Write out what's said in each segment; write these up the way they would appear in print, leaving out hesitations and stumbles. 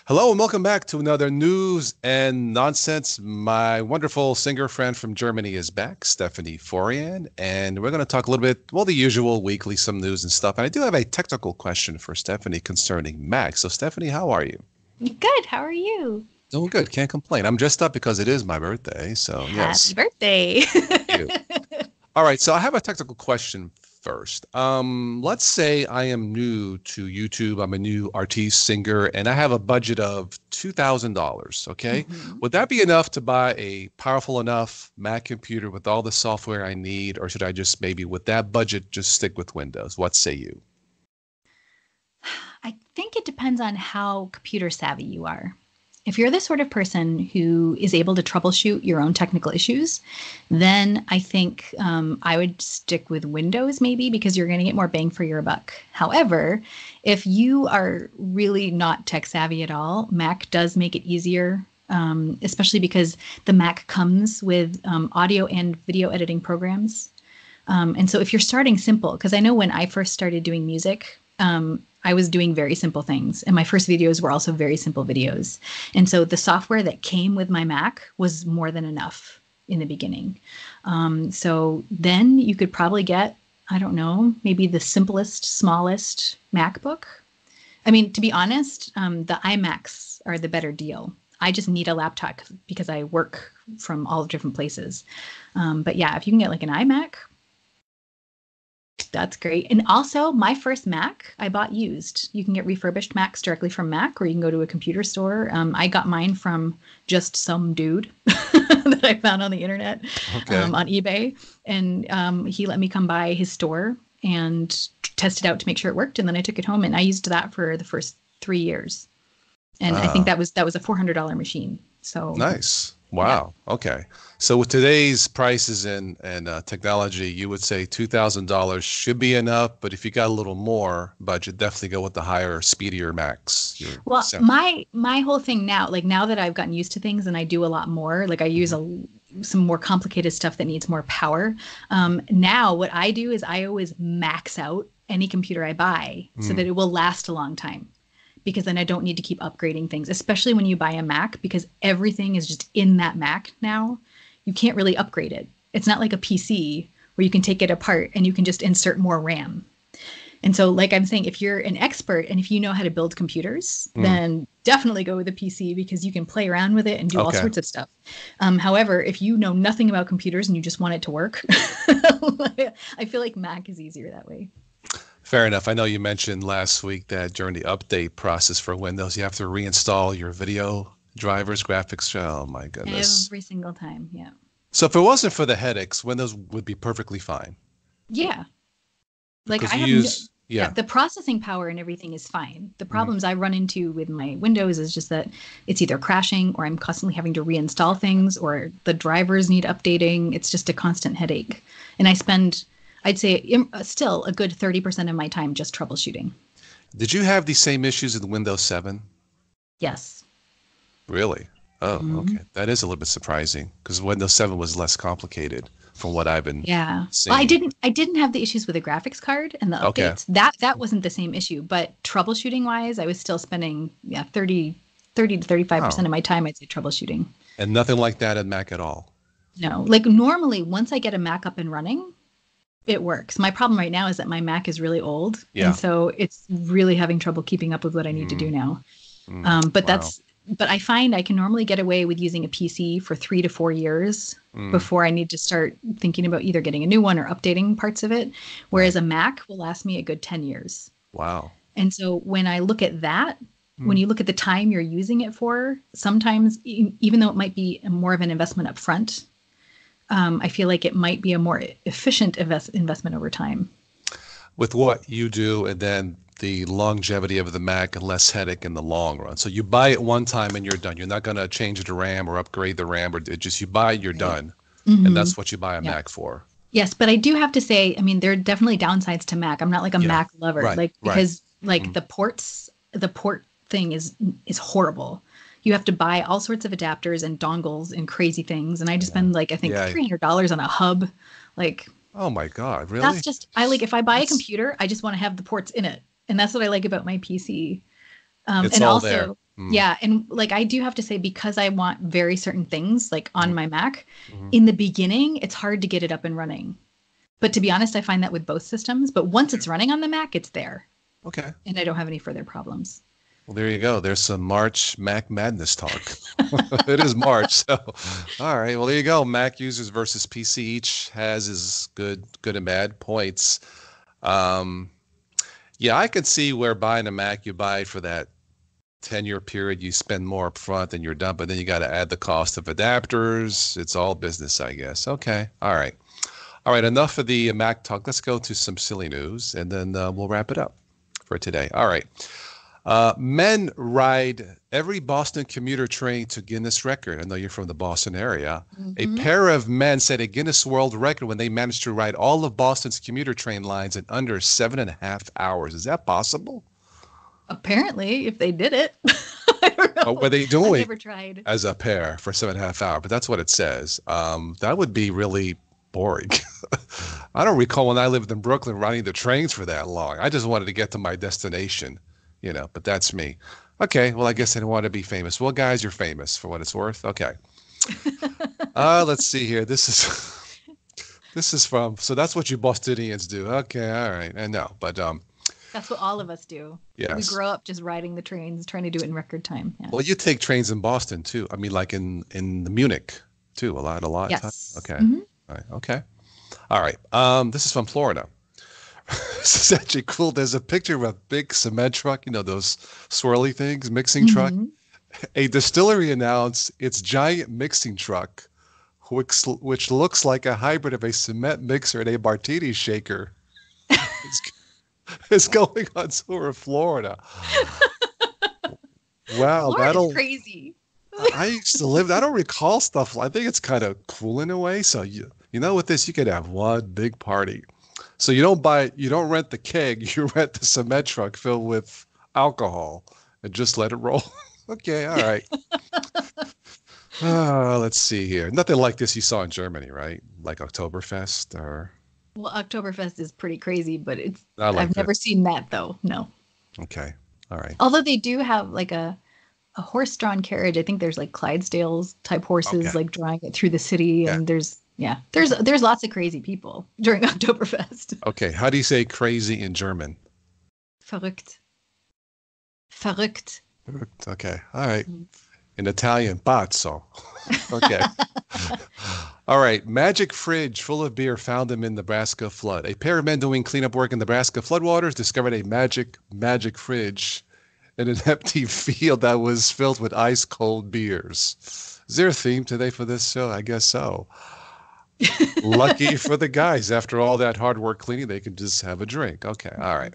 Hello and welcome back to another news and nonsense. My wonderful singer friend from Germany is back, Stephanie Forryan, and we're going to talk a little bit, well, the usual weekly, some news and stuff. And I do have a technical question for Stephanie concerning Mac. So, Stephanie, how are you? Good. How are you? Doing good. Can't complain. I'm dressed up because it is my birthday. So, Happy yes, birthday. thank you. All right, so I have a technical question first. Let's say I am new to YouTube. I'm a new artiste, singer, and I have a budget of $2,000. Okay, Mhm. would that be enough to buy a powerful enough Mac computer with all the software I need, or should I just maybe with that budget just stick with Windows? What say you? I think it depends on how computer savvy you are. If you're the sort of person who is able to troubleshoot your own technical issues, then I think I would stick with Windows maybe because you're going to get more bang for your buck. However, if you are really not tech savvy at all, Mac does make it easier, especially because the Mac comes with audio and video editing programs. And so if you're starting simple, because I know when I first started doing music, I was doing very simple things. And my first videos were also very simple videos. And so the software that came with my Mac was more than enough in the beginning. So then you could probably get, I don't know, maybe the simplest, smallest MacBook. I mean, to be honest, the iMacs are the better deal. I just need a laptop because I work from all different places. But yeah, if you can get like an iMac, that's great. And also, my first Mac I bought used. You can get refurbished Macs directly from Mac, or you can go to a computer store. I got mine from just some dude that I found on the internet, Okay. on eBay. And he let me come by his store and test it out to make sure it worked. And then I took it home and I used that for the first 3 years. And I think Ah, that was a $400 machine. So nice. yeah. Wow. Okay. So with today's prices and technology, you would say $2,000 should be enough, but if you got a little more budget, definitely go with the higher, speedier Max. Your Well, sound. my whole thing now, like now that I've gotten used to things and I do a lot more, like I use Mhm. some more complicated stuff that needs more power. Now what I do is I always max out any computer I buy so that Mm, it will last a long time. Because then I don't need to keep upgrading things, especially when you buy a Mac, because everything is just in that Mac now. You can't really upgrade it. It's not like a PC where you can take it apart and you can just insert more RAM. And so, like I'm saying, if you're an expert and if you know how to build computers, mm. then definitely go with a PC because you can play around with it and do all Okay. sorts of stuff. However, if you know nothing about computers and you just want it to work, I feel like Mac is easier that way. Fair enough. I know you mentioned last week that during the update process for Windows, you have to reinstall your video drivers, graphics. Oh my goodness. Every single time. Yeah. So if it wasn't for the headaches, Windows would be perfectly fine Yeah. Like because I you have no, use, yeah, yeah. the processing power and everything is fine. The Mhm. problems I run into with my Windows is just that it's either crashing or I'm constantly having to reinstall things or the drivers need updating. It's just a constant headache. And I spend, I'd say, still a good 30% of my time just troubleshooting. Did you have these same issues in Windows 7? Yes. Really? Oh, Mhm. okay. That is a little bit surprising because Windows 7 was less complicated from what I've been Yeah. Well, I seeing. didn't I didn't have the issues with the graphics card and the Okay. updates. That wasn't the same issue, but troubleshooting wise, I was still spending yeah, 30 to Oh, 35% of my time I'd say troubleshooting. and nothing like that in Mac at all. No, like normally, once I get a Mac up and running, it works. My problem right now is that my Mac is really old, and Yeah. so it's really having trouble keeping up with what I need to do Mm, now. mm, But wow. but I find I can normally get away with using a PC for 3 to 4 years Mm, before I need to start thinking about either getting a new one or updating parts of it. Whereas right. a Mac will last me a good 10 years. Wow. And so when I look at that, when Mm. you look at the time you're using it for, sometimes even though it might be more of an investment up front, I feel like it might be a more efficient investment over time. With what you do and then the longevity of the Mac and less headache in the long run. So you buy it one time and you're done. You're not going to change the RAM or upgrade the RAM or it just you buy it, you're Right. done. And Hmm. that's what you buy a Yeah. Mac for. Yes, but I do have to say, I mean, there are definitely downsides to Mac. I'm not like a Yeah. Mac lover, Right. like Right. because like Mm. the port thing is horrible. You have to buy all sorts of adapters and dongles and crazy things, and I just Yeah. spend like I think Yeah. $300 on a hub. Like Oh my God. that's Really? just I like if I buy a That's computer, I just want to have the ports in it, and that's what I like about my PC. It's And all there. also, yeah, and like I do have to say, because I want very certain things like on my Mac, Mm-hmm. in the beginning, it's hard to get it up and running. But to be honest, I find that with both systems. But once it's running on the Mac, it's there, Okay. and I don't have any further problems. Well, there you go. There's some March Mac Madness talk. It is March, so all right. Well, there you go. Mac users versus PC each has his good and bad points. Um, yeah, I could see where buying a Mac, you buy it for that 10-year period, you spend more up front and you're done, but then you got to add the cost of adapters. It's all business, I guess. Okay. All right. All right. Enough of the Mac talk. Let's go to some silly news and then we'll wrap it up for today. All right. Men ride every Boston commuter train to Guinness record. I know you're from the Boston area. A pair of men set a Guinness World Record when they managed to ride all of Boston's commuter train lines in under 7.5 hours. Is that possible? Apparently, if they did it, I don't know. What were they I've doing never tried. as a pair for 7.5 hours? But that's what it says. That would be really boring. I don't recall when I lived in Brooklyn riding the trains for that long. I just wanted to get to my destination, but that's me. Okay, well, I guess I didn't want to be famous. Well, guys, you're famous for what it's worth. Okay. Let's see here. This is from, so that's what you Bostonians do. Okay, all right. I know, but That's what all of us do. yes. We grow up just riding the trains, trying to do it in record time. Yeah. Well, you take trains in Boston too. I mean, like in Munich too, a lot. Yes. Okay. Mhm. All right. Okay. All right. This is from Florida. This is actually cool. There's a picture of a big cement truck, those swirly things, mixing truck. Mhm. A distillery announced its giant mixing truck, which looks like a hybrid of a cement mixer and a martini shaker, is going on tour of Florida. Wow, Florida's crazy. I used to live. I don't recall stuff. I think it's kind of cool in a way. So with this, you could have one big party. So you don't rent the keg, you rent the cement truck filled with alcohol and just let it roll. Okay, all right. Let's see here. Nothing like this you saw in Germany, right? Like Oktoberfest or. Well, Oktoberfest is pretty crazy, but I've never seen that though. No. Okay, all right. Although they do have like a horse-drawn carriage. I think there's like Clydesdales type horses like drawing it through the city, and there's lots of crazy people during Oktoberfest. Okay, how do you say crazy in German? Verrückt. Verrückt. Okay, all right. In Italian, pazzo. Okay. All right. Magic fridge full of beer found in Nebraska flood. A pair of men doing cleanup work in Nebraska floodwaters discovered a magic fridge in an empty field that was filled with ice cold beers. Is there a theme today for this show? I guess so. Lucky for the guys. After all that hard work cleaning, they can just have a drink. Okay. All right.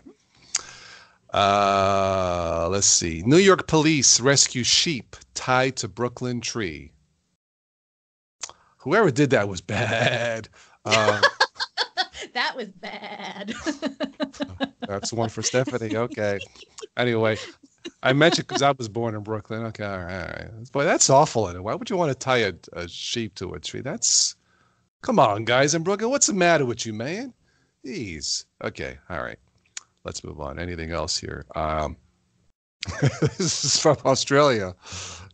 Let's see. New York police rescue sheep tied to Brooklyn tree. Whoever did that was bad. That was bad. That's one for Stephanie. Okay. Anyway, I mentioned because I was born in Brooklyn. Okay. All right. Boy, that's awful. Why would you want to tie a sheep to a tree? Come on, guys in Brooklyn. What's the matter with you, man? Jeez. Okay. All right. Let's move on. Anything else here? This is from Australia.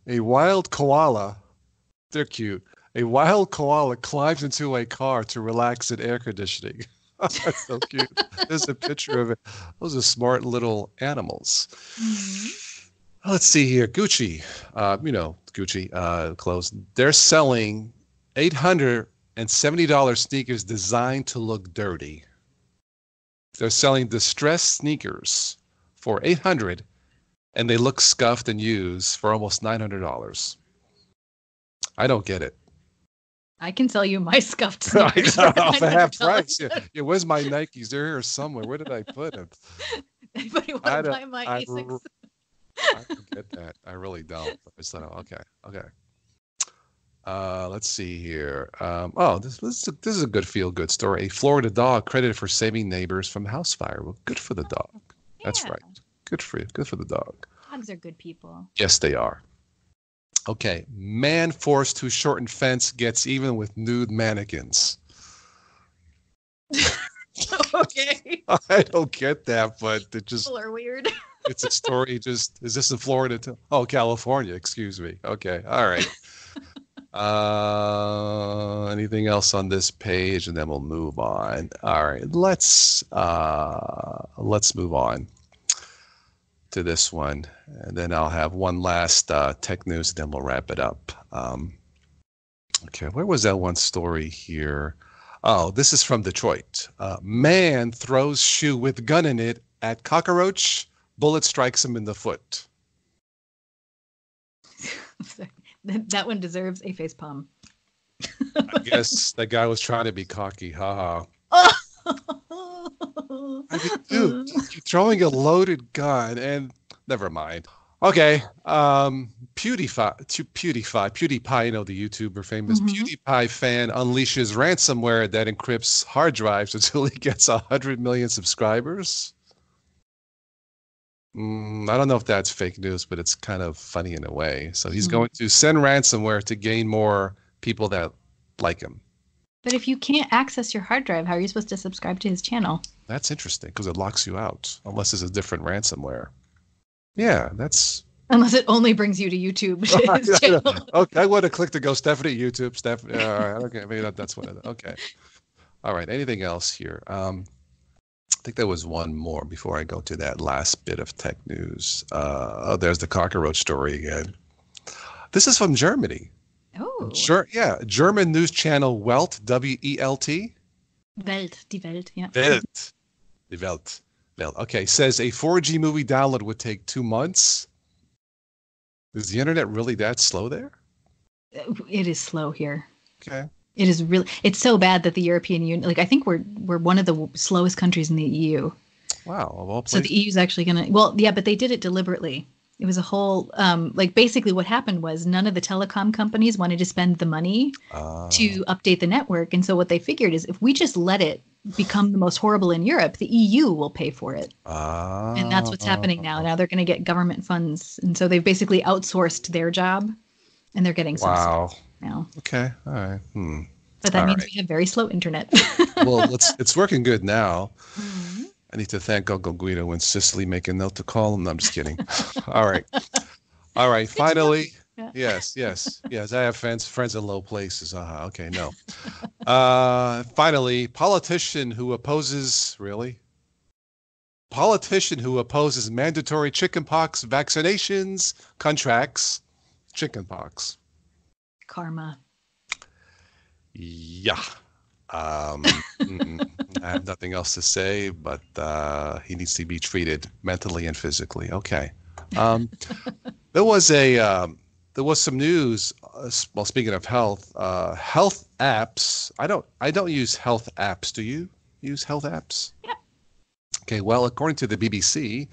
A wild koala. They're cute. A wild koala climbs into a car to relax in air conditioning. That's so cute. There's a picture of it. Those are smart little animals. Mm-hmm. Let's see here. Gucci. Gucci clothes. They're selling $870 sneakers designed to look dirty. They're selling distressed sneakers for $800, and they look scuffed and used for almost $900. I don't get it. I can sell you my scuffed sneakers off a half price. Yeah, where's my Nikes? They're here somewhere. Where did I put them? Anybody want to buy my Asics? I don't get that. I really don't. Okay. Let's see here. This is a good feel-good story. A Florida dog credited for saving neighbors from house fire. Well, good for the dog. Yeah. That's right. Good for you. Good for the dog. Dogs are good people. Yes, they are. Okay. Man forced to shorten fence gets even with nude mannequins. Okay. I don't get that, but it just... People are weird. It's a story. Just is this in Florida too? Oh, California. Excuse me. Okay. All right. Anything else on this page, and then we'll move on. All right. Let's move on to this one, and then I'll have one last tech news, and then we'll wrap it up. Okay. Where was that one story here? Oh, this is from Detroit. Man throws shoe with gun in it at cockroach. Bullet strikes him in the foot. That one deserves a face palm. I guess that guy was trying to be cocky. Haha. I mean, dude, you're throwing a loaded gun, and never mind. Okay. PewDiePie, you know, the YouTuber, famous PewDiePie fan unleashes ransomware that encrypts hard drives until he gets 100 million subscribers. I don't know if that's fake news, but it's kind of funny in a way. So he's going to send ransomware to gain more people that like him. But if you can't access your hard drive, how are you supposed to subscribe to his channel? That's interesting because it locks you out unless it's a different ransomware. Yeah, that's... Unless it only brings you to YouTube. To his channel. Okay, I would have clicked to go Stephanie YouTube. Stephanie. All right, okay, maybe that's what it is. Okay. All right, anything else here? I think there was one more before I go to that last bit of tech news. Oh, there's the cockroach story again. This is from Germany. Oh. Sure, yeah. German news channel Welt, W-E-L-T. Welt, die Welt, yeah. Welt. Die Welt. Welt. Okay, says a 4G movie download would take 2 months. Is the internet really that slow there? It is slow here. Okay. It is really, it's so bad that the European Union, like I think we're one of the slowest countries in the EU. Wow. Of all places. So the EU is actually going to, well, yeah, but they did it deliberately. It was a whole, like basically what happened was none of the telecom companies wanted to spend the money to update the network. And so what they figured is if we just let it become the most horrible in Europe, the EU will pay for it. And that's what's happening now. Now they're going to get government funds. And so they've basically outsourced their job and they're getting some stuff now. Okay. All right. But that means we have very slow internet. Well, it's working good now. I need to thank Uncle Guido and Sicily make a note to call him. No, I'm just kidding. All right. Finally. Yes. I have friends in low places. Okay. No. Finally, politician who opposes mandatory chickenpox vaccinations contracts chickenpox. Karma. Yeah. I have nothing else to say, but he needs to be treated mentally and physically. Okay. There was some news. Well, speaking of health apps. I don't use health apps. Do you use health apps? Yeah. Okay. Well, according to the BBC,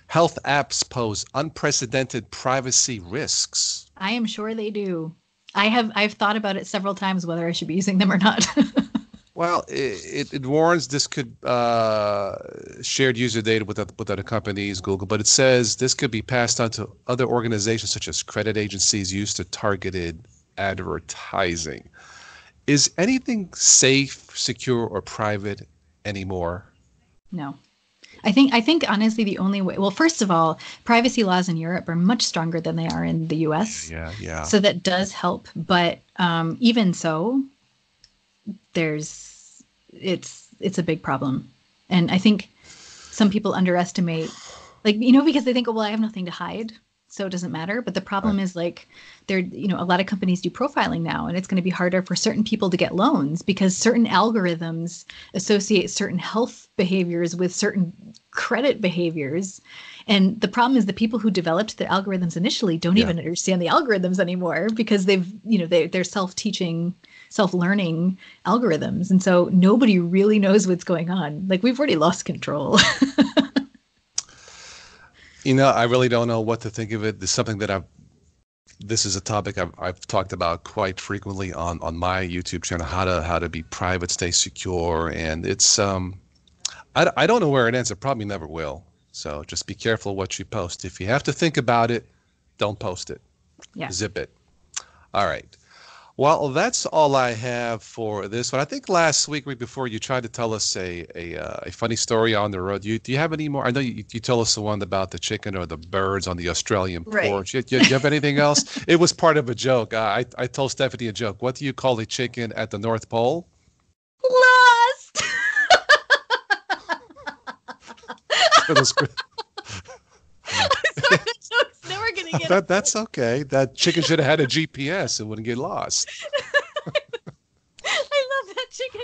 health apps pose unprecedented privacy risks. I am sure they do. I've thought about it several times whether I should be using them or not. Well, it warns this could shared user data with other companies, Google, but it says this could be passed on to other organizations such as credit agencies used to targeted advertising. Is anything safe, secure, or private anymore? No. I think honestly the only way, well, first of all, privacy laws in Europe are much stronger than they are in the US. Yeah. So that does help. But even so, it's a big problem. And I think some people underestimate, because they think, oh, well, I have nothing to hide, so it doesn't matter. But the problem is a lot of companies do profiling now, and it's going to be harder for certain people to get loans because certain algorithms associate certain health behaviors with certain credit behaviors. And the problem is the people who developed the algorithms initially don't even understand the algorithms anymore because they're self-teaching, self-learning algorithms. And so nobody really knows what's going on. We've already lost control. I really don't know what to think of it. This is something that this is a topic I've talked about quite frequently on my YouTube channel, how to be private, stay secure. And it's, I don't know where it ends. It probably never will. So just be careful what you post. If you have to think about it, don't post it. Yeah. Zip it. All right. Well, that's all I have for this one. I think last week before, you tried to tell us a funny story on the road. Do you have any more? I know you told us the one about the chicken or the birds on the Australian Right. porch. You have anything else? It was part of a joke. I told Stephanie a joke. What do you call a chicken at the North Pole? Lost. So that's good. Sorry, that joke's never gonna get That's okay. That chicken should have had a GPS. It wouldn't get lost. I love that chicken.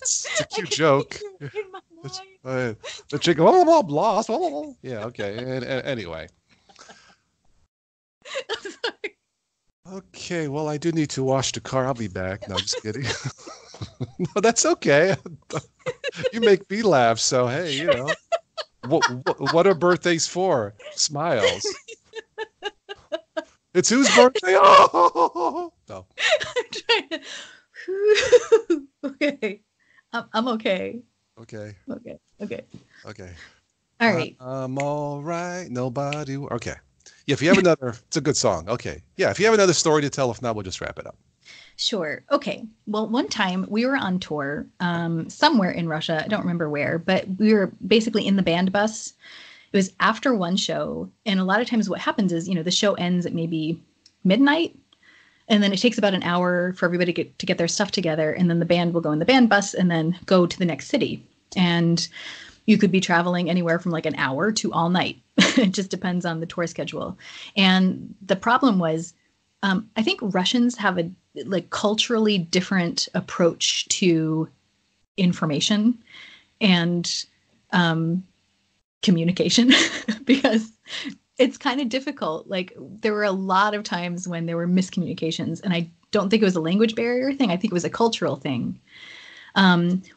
It's a I cute can joke. picture it in my It's, mind. the chicken, oh, lost. Oh, yeah, okay. And anyway. I'm sorry. Okay, well, I do need to wash the car. I'll be back. No, I'm just kidding. No, that's okay. You make me laugh, so hey, what are birthdays for? Smiles. It's whose birthday? Oh, no. I'm trying to. Okay. I'm okay. Okay, Okay. Okay. okay. All right. I'm all right. Nobody. Okay. Yeah, if you have another, it's a good song. Okay. Yeah, if you have another story to tell, if not, we'll just wrap it up. Sure. Okay. Well, one time we were on tour somewhere in Russia. I don't remember where, but we were basically in the band bus. It was after one show. And a lot of times what happens is, the show ends at maybe midnight. And then it takes about an hour for everybody to get their stuff together. And then the band will go in the band bus and then go to the next city. And you could be traveling anywhere from like an hour to all night. It just depends on the tour schedule. And the problem was, I think Russians have a like culturally different approach to information and communication because it's kind of difficult. Like there were a lot of times when there were miscommunications, and I don't think it was a language barrier thing. I think it was a cultural thing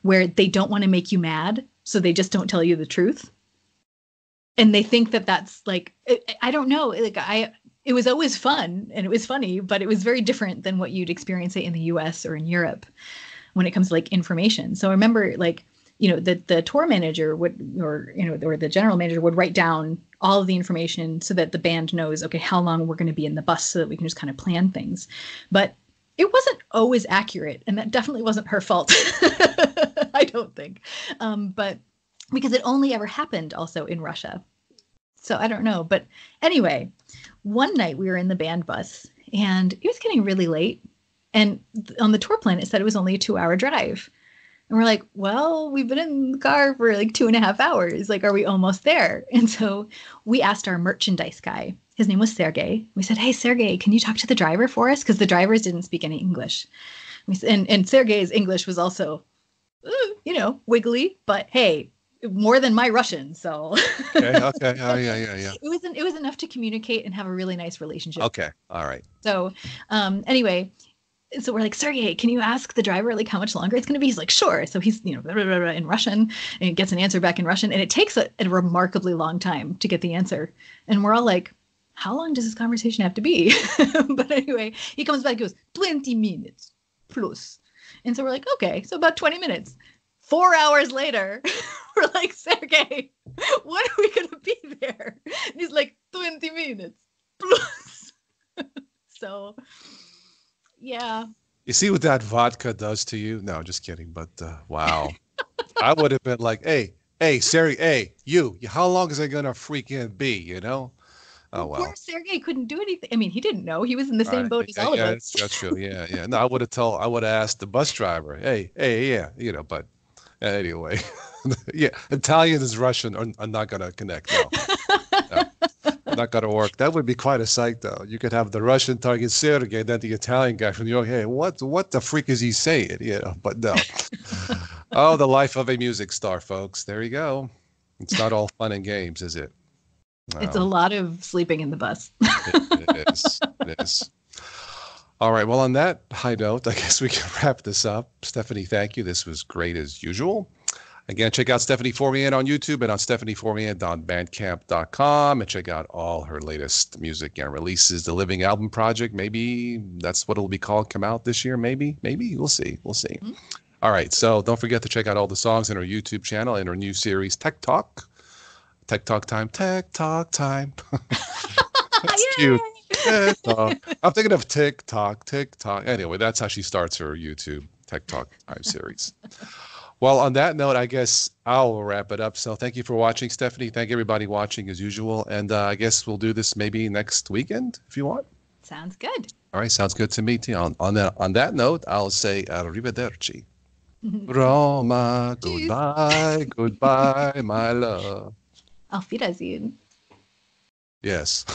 where they don't want to make you mad, so they just don't tell you the truth. And they think that that's like, I don't know, like it was always fun and it was funny, but it was very different than what you'd experience it in the US or in Europe when it comes to like information. So I remember like, the tour manager would, or the general manager would write down all of the information so that the band knows, okay, how long we're going to be in the bus so that we can just kind of plan things. But it wasn't always accurate. And that definitely wasn't her fault. I don't think. But because it only ever happened also in Russia. So I don't know. But anyway, one night we were in the band bus and it was getting really late. And on the tour plan, it said it was only a 2-hour drive. And we're like, well, we've been in the car for like 2.5 hours. Like, are we almost there? And so we asked our merchandise guy. His name was Sergey. We said, hey, Sergey, can you talk to the driver for us? Because the drivers didn't speak any English. And Sergey's English was also, wiggly. But hey, more than my Russian. So Okay. Okay. Oh, yeah. it was enough to communicate and have a really nice relationship. Okay. All right. So anyway, so we're like, Sergey, can you ask the driver like how much longer it's going to be? He's like, sure. So he's, blah, blah, blah, blah, in Russian, and he gets an answer back in Russian. And it takes a remarkably long time to get the answer. And we're all like, how long does this conversation have to be? But anyway, he comes back and goes, 20 minutes plus. And so we're like, okay, so about 20 minutes. 4 hours later, we're like, Sergey, when are we going to be there? And he's like, 20 minutes plus. So... yeah. You see what that vodka does to you? No, just kidding. But wow, I would have been like, hey, Siri, hey, you, how long is it gonna freaking be? Oh well. Poor Sergey couldn't do anything. I mean, he didn't know. He was in the same boat as all of us. That's true. Yeah. No, I would have asked the bus driver, hey, yeah, but anyway, yeah, Italian and Russian are not gonna connect. No. Not gonna work. That would be quite a sight, though. You could have the Russian target Sergey, then the Italian guy from New York. Hey, what the freak is he saying? But no. Oh, the life of a music star, folks. There you go. It's not all fun and games, is it? No. It's a lot of sleeping in the bus. It is. It is. All right. Well, on that high note, I guess we can wrap this up. Stephanie, thank you. This was great as usual. Again, check out Stephanie Forryan on YouTube and on stephanieforryan.bandcamp.com, and check out all her latest music and releases. The Living Album Project, maybe that's what it'll be called, come out this year, maybe. We'll see. Mm-hmm. All right, so don't forget to check out all the songs in our YouTube channel and our new series, Tech Talk. Tech Talk time. That's cute. TikTok. I'm thinking of TikTok, TikTok. Anyway, that's how she starts her YouTube TikTok time series. Well, on that note, I guess I'll wrap it up. So thank you for watching, Stephanie. Thank everybody watching as usual. And I guess we'll do this maybe next weekend if you want. Sounds good. All right, sounds good to me too. On that note, I'll say arrivederci. Roma, Tschüss. goodbye, goodbye, my love. Auf Wiedersehen. Yes.